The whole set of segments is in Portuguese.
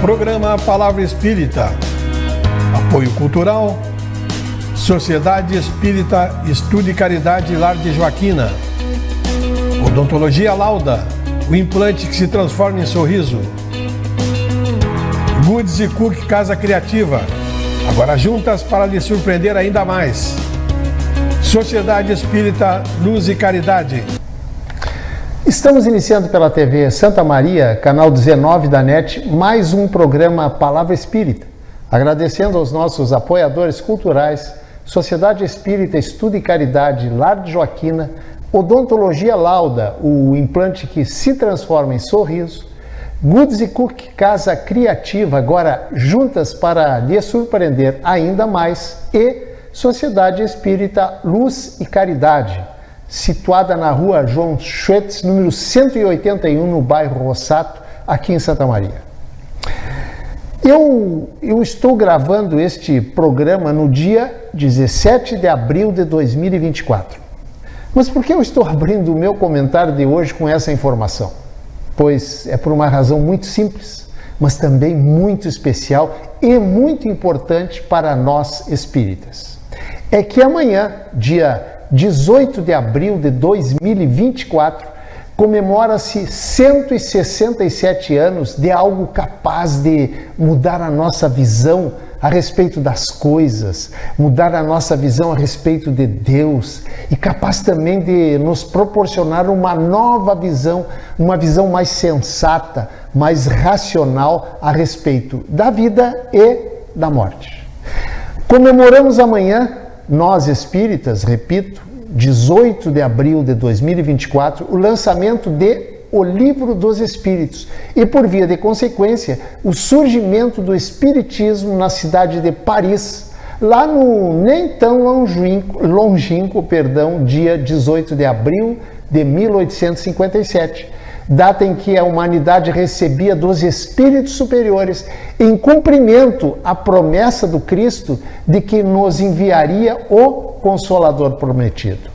Programa Palavra Espírita. Apoio Cultural. Sociedade Espírita Estudo e Caridade Lar de Joaquina. Odontologia Lauda. O implante que se transforma em sorriso. Goods e Cook Casa Criativa. Agora juntas para lhe surpreender ainda mais. Sociedade Espírita Luz e Caridade. Estamos iniciando pela TV Santa Maria, canal 19 da NET, mais um programa Palavra Espírita. Agradecendo aos nossos apoiadores culturais, Sociedade Espírita Estudo e Caridade Lar de Joaquina, Odontologia Lauda, o implante que se transforma em sorriso, Goods e Cook Casa Criativa, agora juntas para lhe surpreender ainda mais, e Sociedade Espírita Luz e Caridade, situada na rua João Schwetz, número 181, no bairro Rossato, aqui em Santa Maria. Eu estou gravando este programa no dia 17 de abril de 2024. Mas por que eu estou abrindo o meu comentário de hoje com essa informação? Pois é por uma razão muito simples, mas também muito especial e muito importante para nós espíritas. É que amanhã, dia 18 de abril de 2024, comemora-se 167 anos de algo capaz de mudar a nossa visão a respeito das coisas, mudar a nossa visão a respeito de Deus e capaz também de nos proporcionar uma nova visão, uma visão mais sensata, mais racional a respeito da vida e da morte. Comemoramos amanhã, nós espíritas, repito, 18 de abril de 2024, o lançamento de O Livro dos Espíritos e, por via de consequência, o surgimento do Espiritismo na cidade de Paris, lá no nem tão longínquo, dia 18 de abril de 1857, data em que a humanidade recebia dos espíritos superiores, em cumprimento à promessa do Cristo de que nos enviaria o Consolador prometido.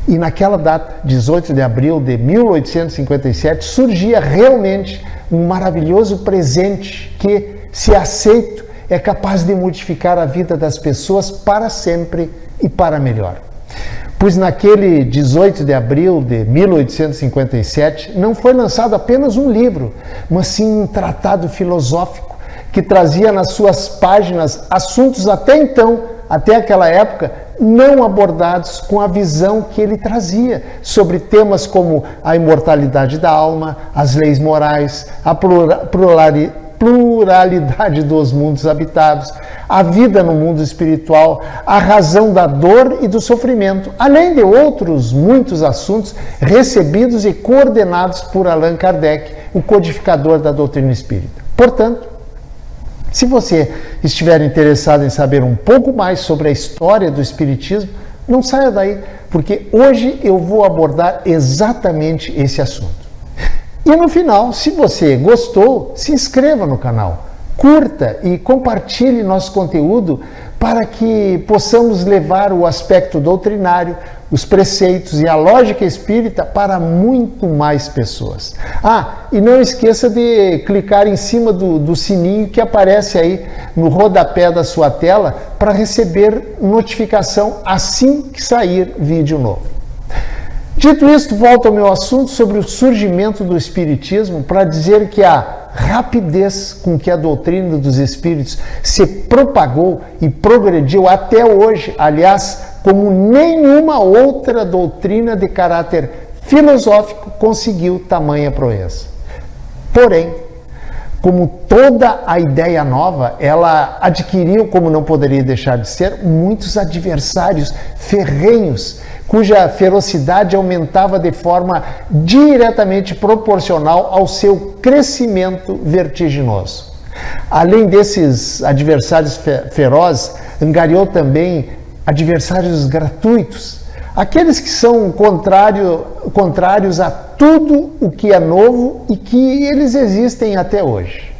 E naquela data, 18 de abril de 1857, surgia realmente um maravilhoso presente que, se aceito, é capaz de modificar a vida das pessoas para sempre e para melhor. Pois naquele 18 de abril de 1857 não foi lançado apenas um livro, mas sim um tratado filosófico que trazia nas suas páginas assuntos até aquela época, não abordados com a visão que ele trazia sobre temas como a imortalidade da alma, as leis morais, a pluralidade dos mundos habitados, a vida no mundo espiritual, a razão da dor e do sofrimento, além de outros muitos assuntos recebidos e coordenados por Allan Kardec, o codificador da doutrina espírita. Portanto, se você estiver interessado em saber um pouco mais sobre a história do Espiritismo, não saia daí, porque hoje eu vou abordar exatamente esse assunto. E no final, se você gostou, se inscreva no canal, curta e compartilhe nosso conteúdo para que possamos levar o aspecto doutrinário, os preceitos e a lógica espírita para muito mais pessoas. E não esqueça de clicar em cima do sininho que aparece aí no rodapé da sua tela para receber notificação assim que sair vídeo novo. Dito isto, volto ao meu assunto sobre o surgimento do Espiritismo para dizer que a rapidez com que a doutrina dos Espíritos se propagou e progrediu até hoje, aliás, como nenhuma outra doutrina de caráter filosófico conseguiu tamanha proeza. Porém, como toda a ideia nova, ela adquiriu, como não poderia deixar de ser, muitos adversários ferrenhos, cuja ferocidade aumentava de forma diretamente proporcional ao seu crescimento vertiginoso. Além desses adversários ferozes, angariou também adversários gratuitos, aqueles que são contrários a tudo o que é novo e que eles existem até hoje.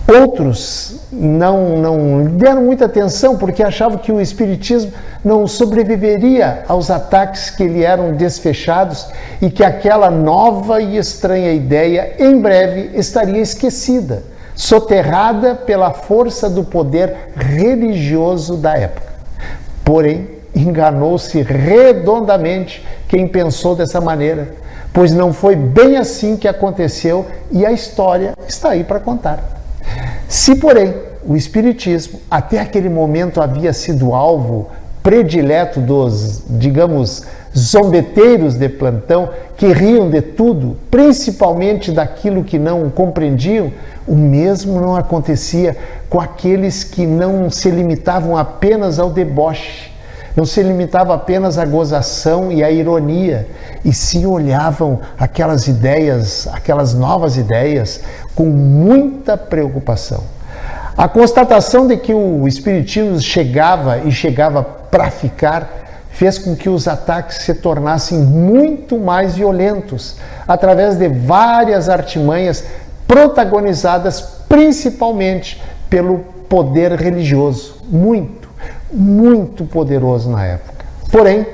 Outros não deram muita atenção porque achavam que o Espiritismo não sobreviveria aos ataques que lhe eram desfechados e que aquela nova e estranha ideia em breve estaria esquecida, soterrada pela força do poder religioso da época. Porém, enganou-se redondamente quem pensou dessa maneira, pois não foi bem assim que aconteceu e a história está aí para contar. Se, porém, o Espiritismo até aquele momento havia sido alvo predileto dos, digamos, zombeteiros de plantão que riam de tudo, principalmente daquilo que não compreendiam, o mesmo não acontecia com aqueles que não se limitavam apenas ao deboche, não se limitavam apenas à gozação e à ironia, e se olhavam aquelas ideias, aquelas novas ideias, com muita preocupação. A constatação de que o Espiritismo chegava para ficar fez com que os ataques se tornassem muito mais violentos, através de várias artimanhas protagonizadas principalmente pelo poder religioso, muito poderoso na época. Porém,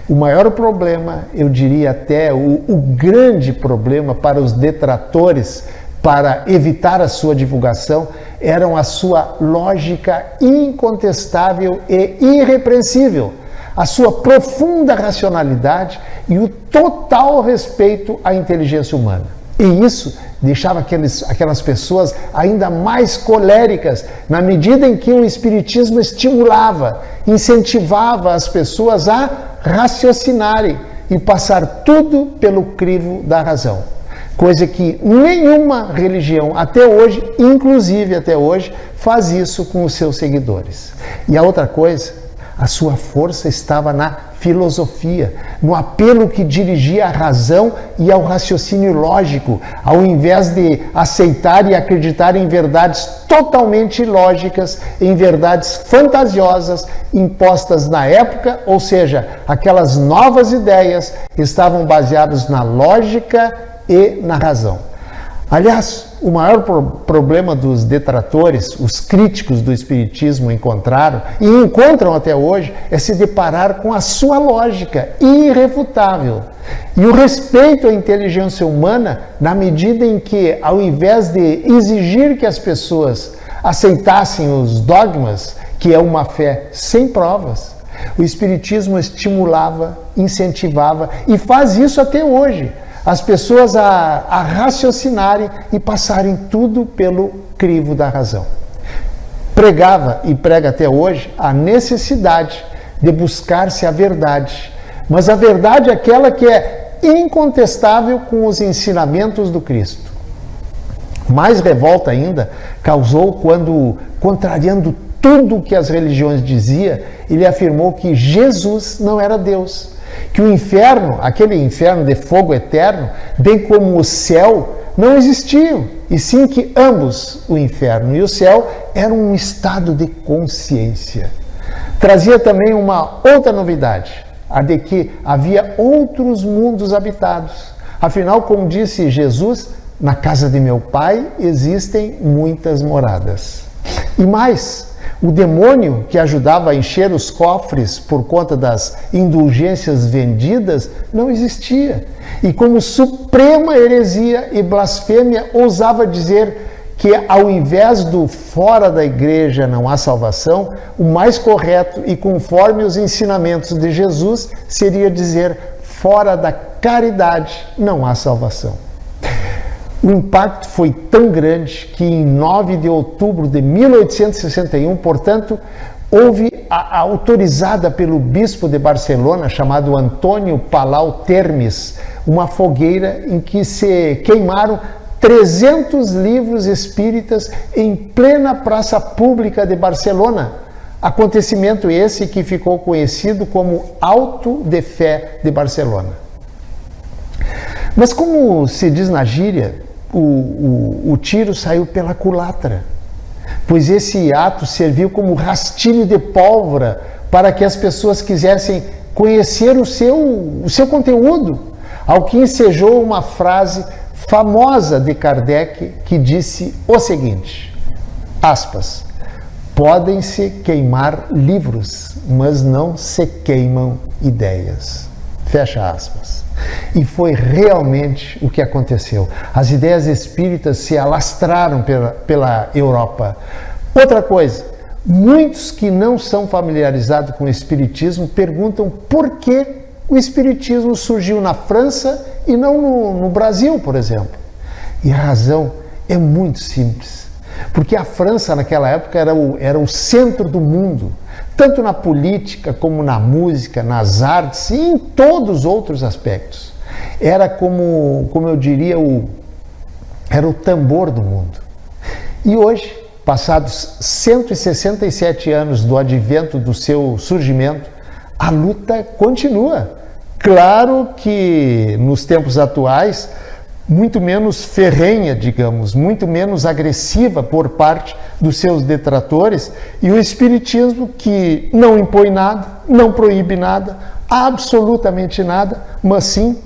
o maior problema, eu diria até o grande problema para os detratores, para evitar a sua divulgação, eram a sua lógica incontestável e irrepreensível, a sua profunda racionalidade e o total respeito à inteligência humana. E isso deixava aquelas pessoas ainda mais coléricas, na medida em que o Espiritismo estimulava, incentivava as pessoas a raciocinarem e passar tudo pelo crivo da razão. Coisa que nenhuma religião até hoje, inclusive até hoje, faz isso com os seus seguidores. E a outra coisa, a sua força estava na filosofia, no apelo que dirigia à razão e ao raciocínio lógico, ao invés de aceitar e acreditar em verdades totalmente ilógicas, em verdades fantasiosas impostas na época, ou seja, aquelas novas ideias estavam baseadas na lógica e na razão. Aliás, o maior problema dos detratores, os críticos do Espiritismo encontraram e encontram até hoje, é se deparar com a sua lógica irrefutável e o respeito à inteligência humana, na medida em que, ao invés de exigir que as pessoas aceitassem os dogmas, que é uma fé sem provas, o Espiritismo estimulava, incentivava e faz isso até hoje, as pessoas a raciocinarem e passarem tudo pelo crivo da razão. Pregava e prega até hoje a necessidade de buscar-se a verdade, mas a verdade é aquela que é incontestável com os ensinamentos do Cristo. Mais revolta ainda causou quando, contrariando tudo o que as religiões diziam, ele afirmou que Jesus não era Deus, que o inferno, aquele inferno de fogo eterno, bem como o céu, não existiam, e sim que ambos, o inferno e o céu, eram um estado de consciência. Trazia também uma outra novidade, a de que havia outros mundos habitados. Afinal, como disse Jesus, na casa de meu Pai existem muitas moradas. E mais, o demônio que ajudava a encher os cofres por conta das indulgências vendidas não existia. E como suprema heresia e blasfêmia, ousava dizer que ao invés do fora da igreja não há salvação, o mais correto e conforme os ensinamentos de Jesus seria dizer fora da caridade não há salvação. O impacto foi tão grande que em 9 de outubro de 1861, portanto, houve a autorizada pelo bispo de Barcelona, chamado Antônio Palau Termes, uma fogueira em que se queimaram 300 livros espíritas em plena praça pública de Barcelona. Acontecimento esse que ficou conhecido como Auto de Fé de Barcelona. Mas como se diz na gíria, o tiro saiu pela culatra, pois esse ato serviu como rastilho de pólvora para que as pessoas quisessem conhecer o seu conteúdo, ao que ensejou uma frase famosa de Kardec que disse o seguinte, aspas, podem-se queimar livros, mas não se queimam ideias, fecha aspas. E foi realmente o que aconteceu. As ideias espíritas se alastraram pela Europa. Outra coisa, muitos que não são familiarizados com o espiritismo perguntam por que o espiritismo surgiu na França e não no Brasil, por exemplo. E a razão é muito simples. Porque a França, naquela época, era o centro do mundo, tanto na política, como na música, nas artes e em todos os outros aspectos. Era como eu diria, era o tambor do mundo. E hoje, passados 167 anos do advento do seu surgimento, a luta continua. Claro que nos tempos atuais, muito menos ferrenha, digamos, muito menos agressiva por parte dos seus detratores, e o espiritismo que não impõe nada, não proíbe nada, absolutamente nada, mas sim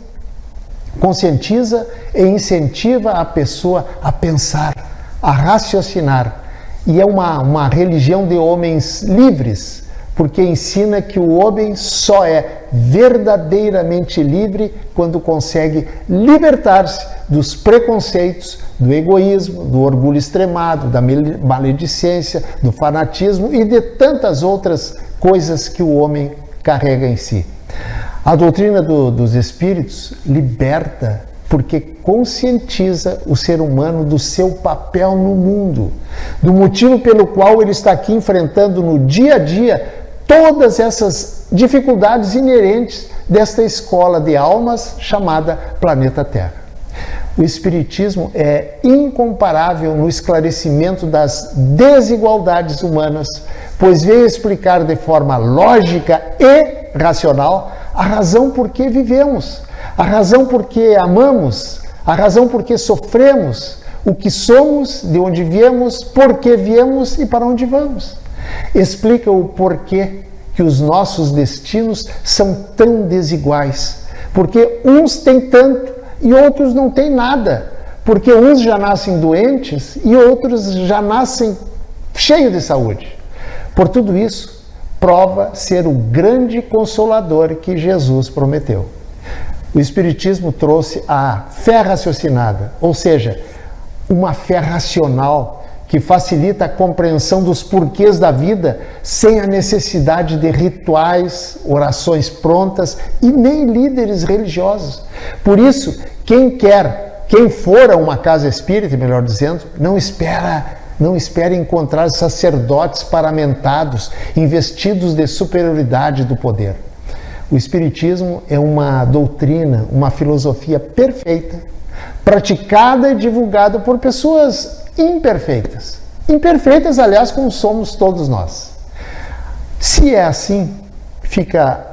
conscientiza e incentiva a pessoa a pensar, a raciocinar. E é uma religião de homens livres, porque ensina que o homem só é verdadeiramente livre quando consegue libertar-se dos preconceitos, do egoísmo, do orgulho extremado, da maledicência, do fanatismo e de tantas outras coisas que o homem carrega em si. A doutrina dos espíritos liberta porque conscientiza o ser humano do seu papel no mundo, do motivo pelo qual ele está aqui enfrentando no dia a dia todas essas dificuldades inerentes desta escola de almas chamada Planeta Terra. O Espiritismo é incomparável no esclarecimento das desigualdades humanas, pois veio explicar de forma lógica e racional a razão por que vivemos, a razão por que amamos, a razão por que sofremos, o que somos, de onde viemos, por que viemos e para onde vamos. Explica o porquê que os nossos destinos são tão desiguais, porque uns têm tanto e outros não têm nada, porque uns já nascem doentes e outros já nascem cheios de saúde. Por tudo isso, prova ser o grande consolador que Jesus prometeu. O Espiritismo trouxe a fé raciocinada, ou seja, uma fé racional que facilita a compreensão dos porquês da vida sem a necessidade de rituais, orações prontas e nem líderes religiosos. Por isso, quem for a uma casa espírita, melhor dizendo, não espera encontrar sacerdotes paramentados, investidos de superioridade do poder. O Espiritismo é uma doutrina, uma filosofia perfeita, praticada e divulgada por pessoas imperfeitas. Imperfeitas, aliás, como somos todos nós. Se é assim, fica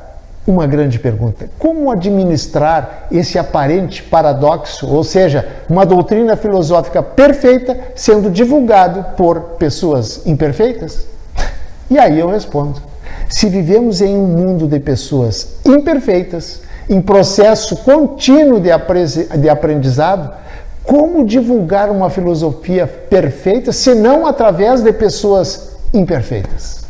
uma grande pergunta. Como administrar esse aparente paradoxo, ou seja, uma doutrina filosófica perfeita sendo divulgado por pessoas imperfeitas? E aí eu respondo. Se vivemos em um mundo de pessoas imperfeitas, em processo contínuo de aprendizado, como divulgar uma filosofia perfeita, se não através de pessoas imperfeitas?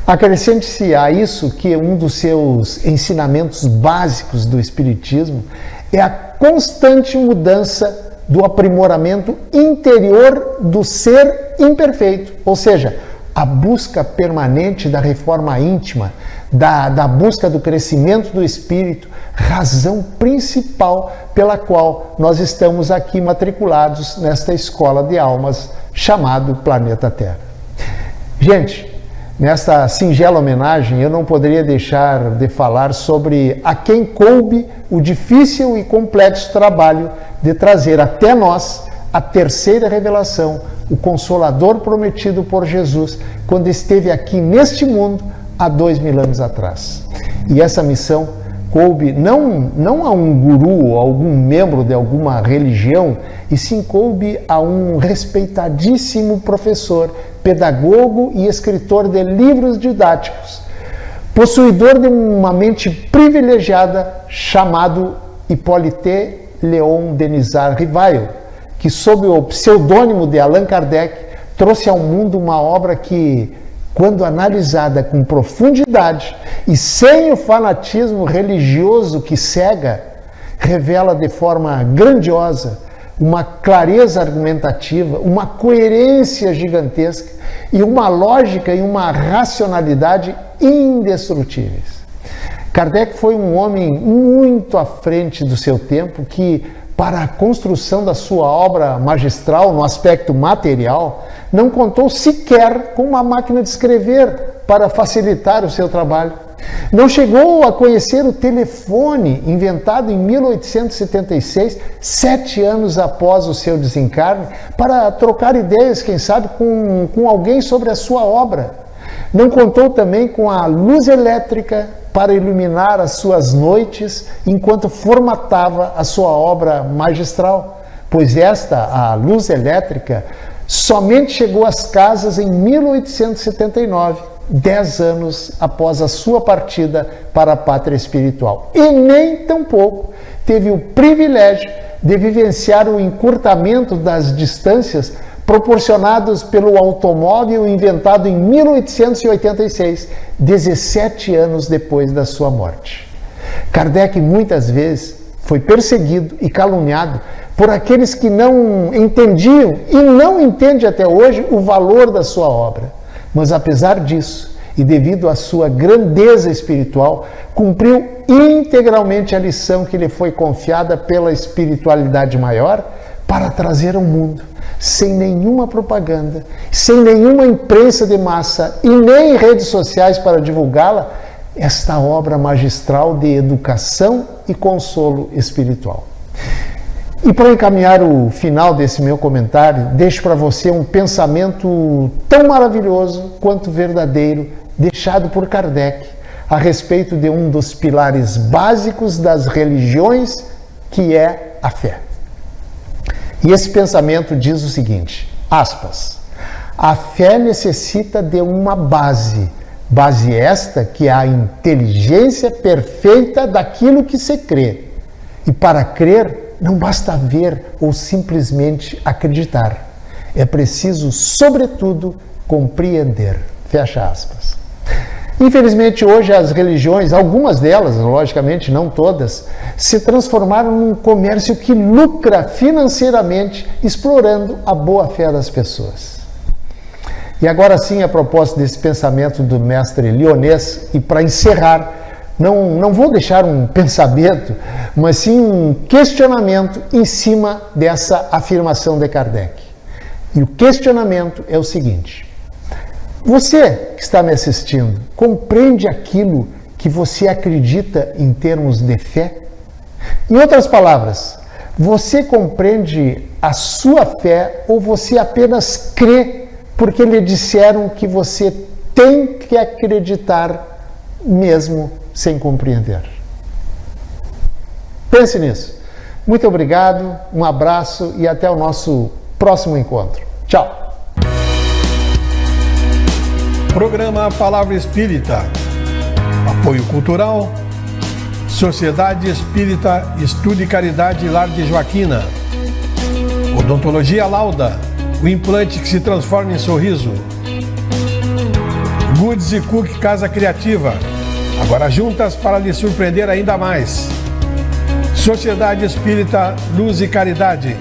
Acrescente-se a isso que um dos seus ensinamentos básicos do Espiritismo é a constante mudança do aprimoramento interior do ser imperfeito, ou seja, a busca permanente da reforma íntima, da busca do crescimento do espírito, razão principal pela qual nós estamos aqui matriculados nesta escola de almas chamado Planeta Terra. Gente, nesta singela homenagem eu não poderia deixar de falar sobre a quem coube o difícil e complexo trabalho de trazer até nós a terceira revelação, o Consolador prometido por Jesus quando esteve aqui neste mundo há 2000 anos atrás. E essa missão coube não a um guru ou algum membro de alguma religião, e sim coube a um respeitadíssimo professor, pedagogo e escritor de livros didáticos, possuidor de uma mente privilegiada chamado Hippolyte Léon Denisard Rivail, que sob o pseudônimo de Allan Kardec trouxe ao mundo uma obra que, quando analisada com profundidade e sem o fanatismo religioso que cega, revela de forma grandiosa uma clareza argumentativa, uma coerência gigantesca e uma lógica e uma racionalidade indestrutíveis. Kardec foi um homem muito à frente do seu tempo que, para a construção da sua obra magistral no aspecto material, não contou sequer com uma máquina de escrever para facilitar o seu trabalho. Não chegou a conhecer o telefone, inventado em 1876, 7 anos após o seu desencarne, para trocar ideias, quem sabe, com alguém sobre a sua obra. Não contou também com a luz elétrica para iluminar as suas noites enquanto formatava a sua obra magistral, pois a luz elétrica, somente chegou às casas em 1879, 10 anos após a sua partida para a pátria espiritual. E nem tampouco teve o privilégio de vivenciar o encurtamento das distâncias proporcionados pelo automóvel inventado em 1886, 17 anos depois da sua morte. Kardec muitas vezes foi perseguido e caluniado por aqueles que não entendiam e não entendem até hoje o valor da sua obra. Mas apesar disso, e devido à sua grandeza espiritual, cumpriu integralmente a lição que lhe foi confiada pela espiritualidade maior para trazer ao mundo, sem nenhuma propaganda, sem nenhuma imprensa de massa e nem redes sociais para divulgá-la, esta obra magistral de educação e consolo espiritual. E para encaminhar o final desse meu comentário, deixo para você um pensamento tão maravilhoso quanto verdadeiro, deixado por Kardec, a respeito de um dos pilares básicos das religiões, que é a fé. E esse pensamento diz o seguinte, aspas, a fé necessita de uma base esta que é a inteligência perfeita daquilo que se crê. E para crer, não basta ver ou simplesmente acreditar. É preciso, sobretudo, compreender. Fecha aspas. Infelizmente, hoje as religiões, algumas delas, logicamente não todas, se transformaram num comércio que lucra financeiramente, explorando a boa-fé das pessoas. E agora sim, a propósito desse pensamento do mestre Lyonês, e para encerrar, não vou deixar um pensamento, mas sim um questionamento em cima dessa afirmação de Kardec. E o questionamento é o seguinte: você que está me assistindo, compreende aquilo que você acredita em termos de fé? Em outras palavras, você compreende a sua fé ou você apenas crê porque lhe disseram que você tem que acreditar mesmo sem compreender? Pense nisso. Muito obrigado, um abraço e até o nosso próximo encontro. Tchau! Programa Palavra Espírita. Apoio Cultural. Sociedade Espírita Estudo e Caridade Lar de Joaquina. Odontologia Lauda. O implante que se transforma em sorriso. Goods e Cook Casa Criativa. Agora juntas para lhe surpreender ainda mais. Sociedade Espírita Luz e Caridade.